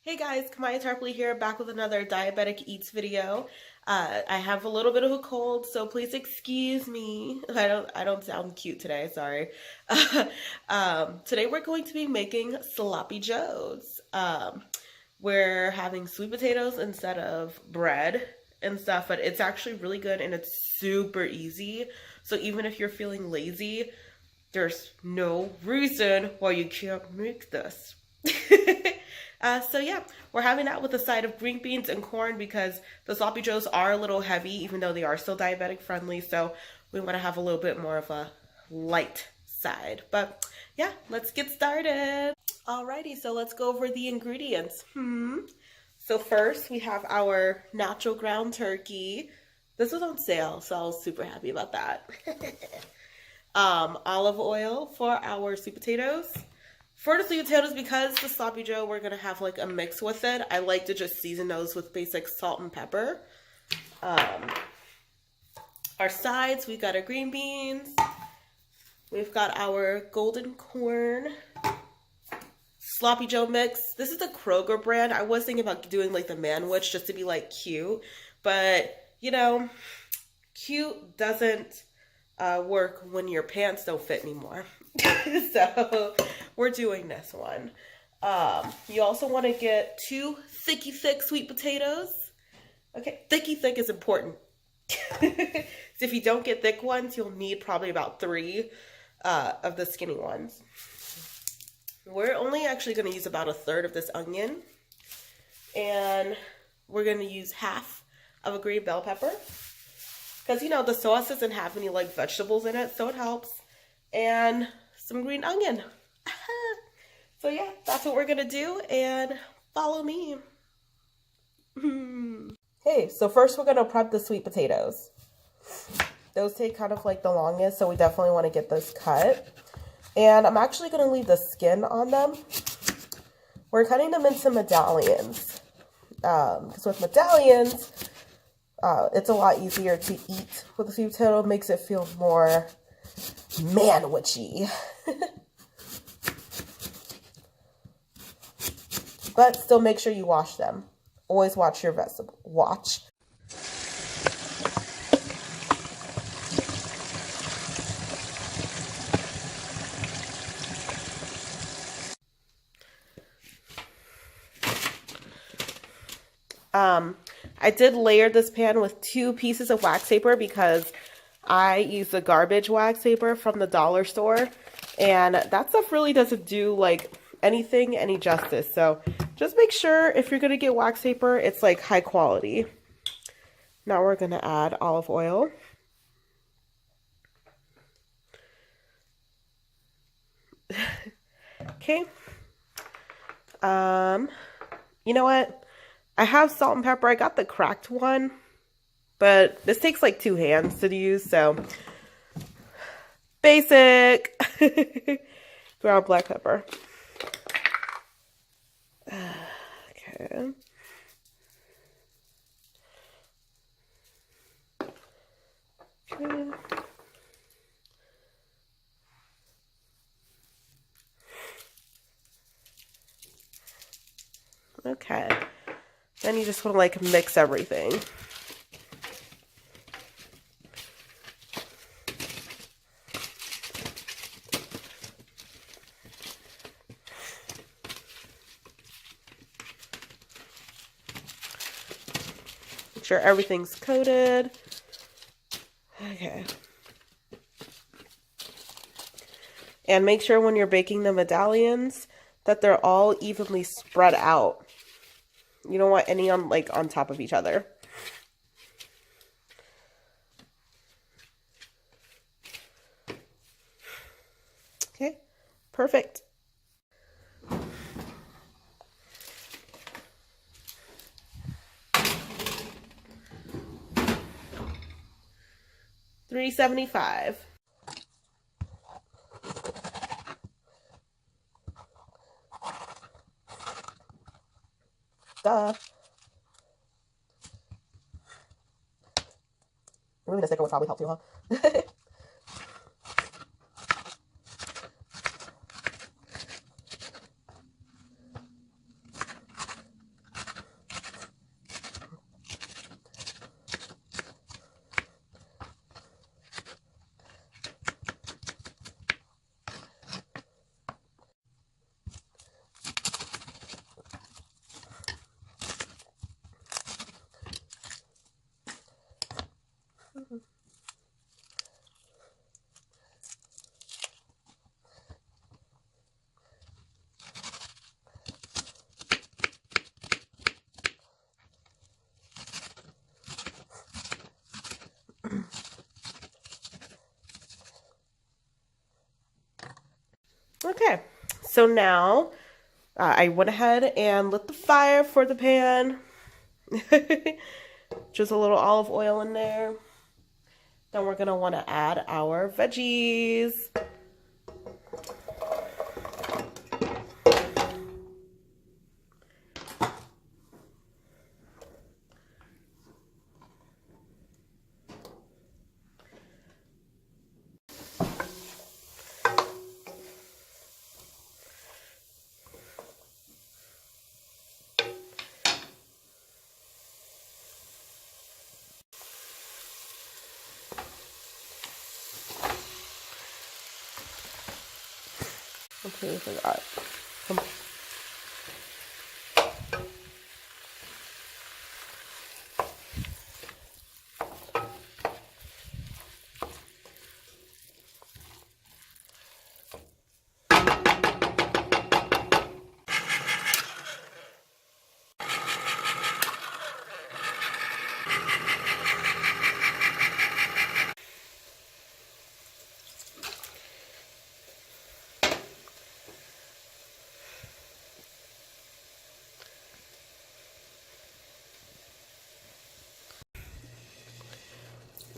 Hey guys, Kamaya Tarpley here, back with another Diabetic Eats video. I have a little bit of a cold, so please excuse me. I don't sound cute today, sorry. Today we're going to be making sloppy joes. We're having sweet potatoes instead of bread and stuff, but it's actually really good and it's super easy. So even if you're feeling lazy, there's no reason why you can't make this. So yeah, we're having that with a side of green beans and corn because the sloppy joes are a little heavy, even though they are still diabetic friendly. So we want to have a little bit more of a light side. But yeah, let's get started. Alrighty, so let's go over the ingredients. So first we have our natural ground turkey. This was on sale, so I was super happy about that. Olive oil for our sweet potatoes. For the sweet potatoes, because the sloppy joe, we're going to have like a mix with it. I like to just season those with basic salt and pepper. Our sides, we've got our green beans. We've got our golden corn. Sloppy joe mix. This is the Kroger brand. I was thinking about doing like the manwich just to be like cute. But, you know, cute doesn't work when your pants don't fit anymore. So we're doing this one. You also want to get 2 thicky thick sweet potatoes. Okay, thicky thick is important. So if you don't get thick ones, you'll need probably about 3 of the skinny ones. We're only actually going to use about 1/3 of this onion. And we're going to use 1/2 of a green bell pepper. Because, you know, the sauce doesn't have any, like, vegetables in it, so it helps. And some green onion. So, yeah, that's what we're going to do. And follow me. Okay, so first we're going to prep the sweet potatoes. Those take kind of, like, the longest, so we definitely want to get those cut. And I'm actually going to leave the skin on them. We're cutting them into medallions. Because with medallions, it's a lot easier to eat with a sweet potato. It makes it feel more manwichy. But still make sure you wash them. Always watch your vegetables. Watch. I did layer this pan with 2 pieces of wax paper because I use the garbage wax paper from the dollar store, and that stuff really doesn't do like anything any justice. So just make sure if you're gonna get wax paper, it's like high quality. Now we're gonna add olive oil. Okay. You know what? I have salt and pepper. I got the cracked one, but this takes like 2 hands to use, so basic. Ground black pepper. Okay. Okay. Then you just want to like mix everything. Make sure everything's coated. Okay. And make sure when you're baking the medallions that they're all evenly spread out. You don't want any on like on top of each other. Okay, perfect. $3.75. Duh. Moving the sticker would probably help too, huh? Okay, so now I went ahead and lit the fire for the pan. Just a little olive oil in there. Then we're going to want to add our veggies. Completely forgot.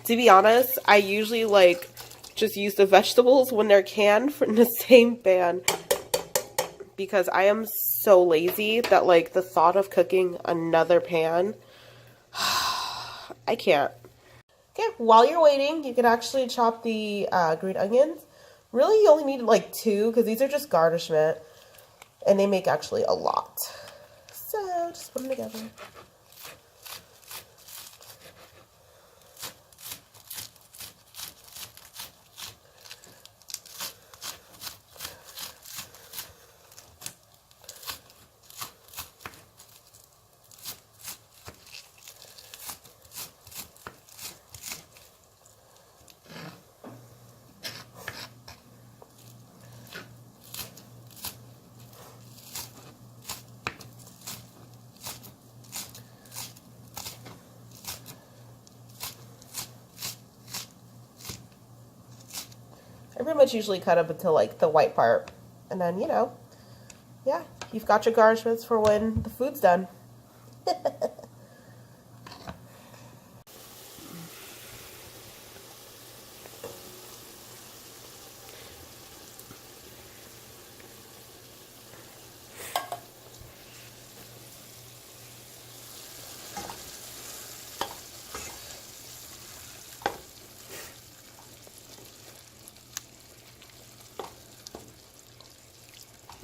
To be honest, I usually like just use the vegetables when they're canned in the same pan because I am so lazy that like the thought of cooking another pan, I can't. Okay, while you're waiting, you can actually chop the green onions. Really, you only need like 2 because these are just garnishment and they make actually a lot. So just put them together. I pretty much usually cut up until like the white part. And then, you know, yeah, you've got your garnishments for when the food's done.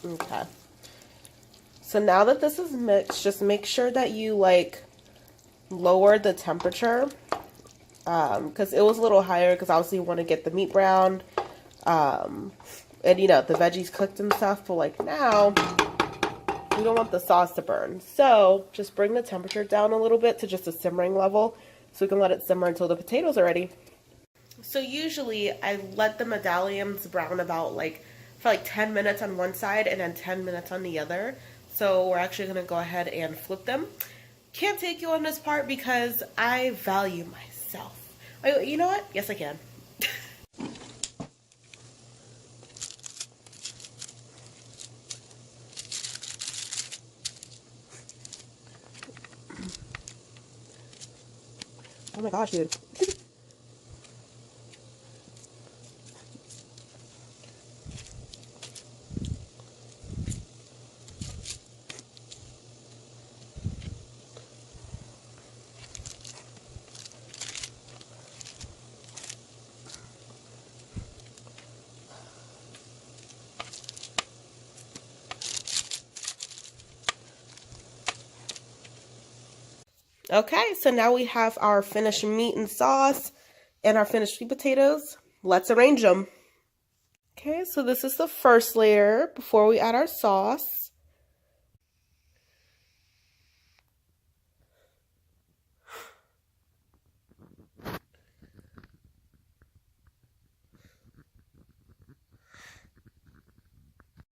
Okay. So now that this is mixed, just make sure that you like lower the temperature because it was a little higher because obviously you want to get the meat browned and you know the veggies cooked and stuff, but like now we don't want the sauce to burn, so just bring the temperature down a little bit to just a simmering level so we can let it simmer until the potatoes are ready. So usually I let the medallions brown about like for like 10 minutes on one side and then 10 minutes on the other. So we're actually going to go ahead and flip them. Can't take you on this part because I value myself. Oh, you know what? Yes, I can. Oh my gosh, dude. Okay, so now we have our finished meat and sauce and our finished sweet potatoes. Let's arrange them. Okay, so this is the first layer before we add our sauce.